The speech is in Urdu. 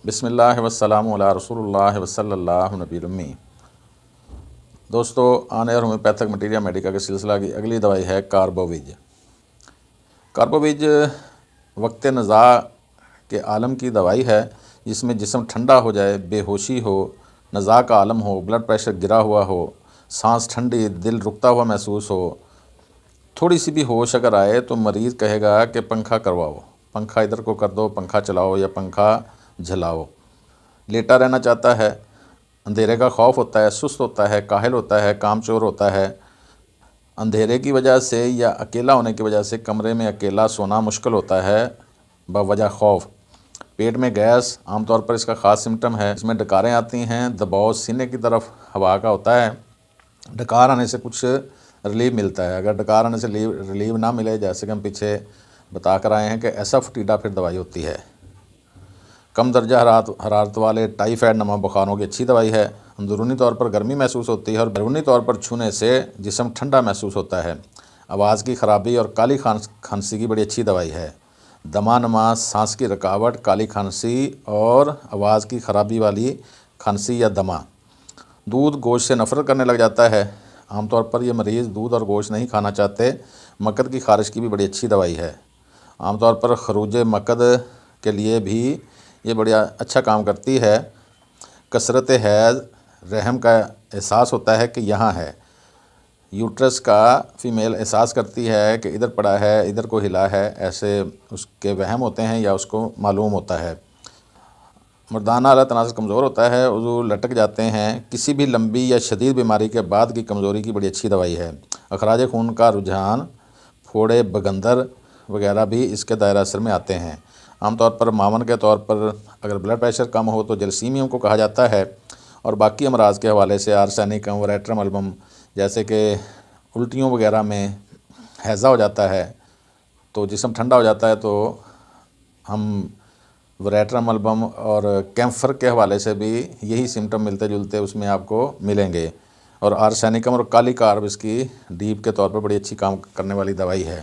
بسم اللہ والسلام علی رسول اللہ وصلی اللہ نبی الامی۔ دوستو، آن ایئر ہومیوپیتھک مٹیریا میڈیکا کے سلسلہ کی اگلی دوائی ہے کاربوویج۔ کاربوویج وقت نزاع کے عالم کی دوائی ہے جس میں جسم ٹھنڈا ہو جائے، بے ہوشی ہو، نزاع کا عالم ہو، بلڈ پریشر گرا ہوا ہو، سانس ٹھنڈی، دل رکتا ہوا محسوس ہو، تھوڑی سی بھی ہوش اگر آئے تو مریض کہے گا کہ پنکھا کرواؤ، پنکھا ادھر کو کر دو، پنکھا چلاؤ یا پنکھا جھلاؤ۔ لیٹا رہنا چاہتا ہے، اندھیرے کا خوف ہوتا ہے، سست ہوتا ہے، کاہل ہوتا ہے، کام چور ہوتا ہے، اندھیرے کی وجہ سے یا اکیلا ہونے کی وجہ سے کمرے میں اکیلا سونا مشکل ہوتا ہے بوجہ خوف۔ پیٹ میں گیس عام طور پر اس کا خاص سمٹم ہے، اس میں ڈکاریں آتی ہیں، دباؤ سینے کی طرف ہوا کا ہوتا ہے۔ ڈکار آنے سے کچھ ریلیف ملتا ہے، اگر ڈکار آنے سے ریلیف نہ ملے، جیسے کہ ہم پیچھے بتا کر آئے ہیں کہ ایسا فٹیڈا پھر دوائی ہوتی ہے۔ کم درجہ حرارت والے ٹائیفائڈ نما بخاروں کی اچھی دوائی ہے۔ اندرونی طور پر گرمی محسوس ہوتی ہے اور بیرونی طور پر چھونے سے جسم ٹھنڈا محسوس ہوتا ہے۔ آواز کی خرابی اور کالی کھانسی کی بڑی اچھی دوائی ہے۔ دمہ نما، سانس کی رکاوٹ، کالی کھانسی اور آواز کی خرابی والی کھانسی یا دمہ۔ دودھ گوشت سے نفرت کرنے لگ جاتا ہے، عام طور پر یہ مریض دودھ اور گوشت نہیں کھانا چاہتے۔ مکد کی خارش کی بھی بڑی اچھی دوائی ہے۔ عام طور پر خروج مکد کے لیے بھی یہ بڑا اچھا کام کرتی ہے۔ کثرت حیض، رحم کا احساس ہوتا ہے کہ یہاں ہے، یوٹرس کا فیمیل احساس کرتی ہے کہ ادھر پڑا ہے، ادھر کو ہلا ہے، ایسے اس کے وہم ہوتے ہیں یا اس کو معلوم ہوتا ہے۔ مردانہ اعلیٰ تناسل کمزور ہوتا ہے، عضو لٹک جاتے ہیں۔ کسی بھی لمبی یا شدید بیماری کے بعد کی کمزوری کی بڑی اچھی دوائی ہے۔ اخراج خون کا رجحان، پھوڑے، بگندر وغیرہ بھی اس کے دائرہ اثر میں آتے ہیں۔ عام طور پر معاون کے طور پر اگر بلڈ پریشر کم ہو تو جلسیمیوم کو کہا جاتا ہے، اور باقی امراض کے حوالے سے آرسینکم، وریٹرم البم، جیسے کہ الٹیوں وغیرہ میں ہیضہ ہو جاتا ہے تو جسم ٹھنڈا ہو جاتا ہے، تو ہم وریٹرم البم اور کیمفر کے حوالے سے بھی یہی سمٹم ملتے جلتے اس میں آپ کو ملیں گے۔ اور آرسینکم اور کالی کارب اس کی ڈیپ کے طور پر بڑی اچھی کام کرنے والی دوائی ہے۔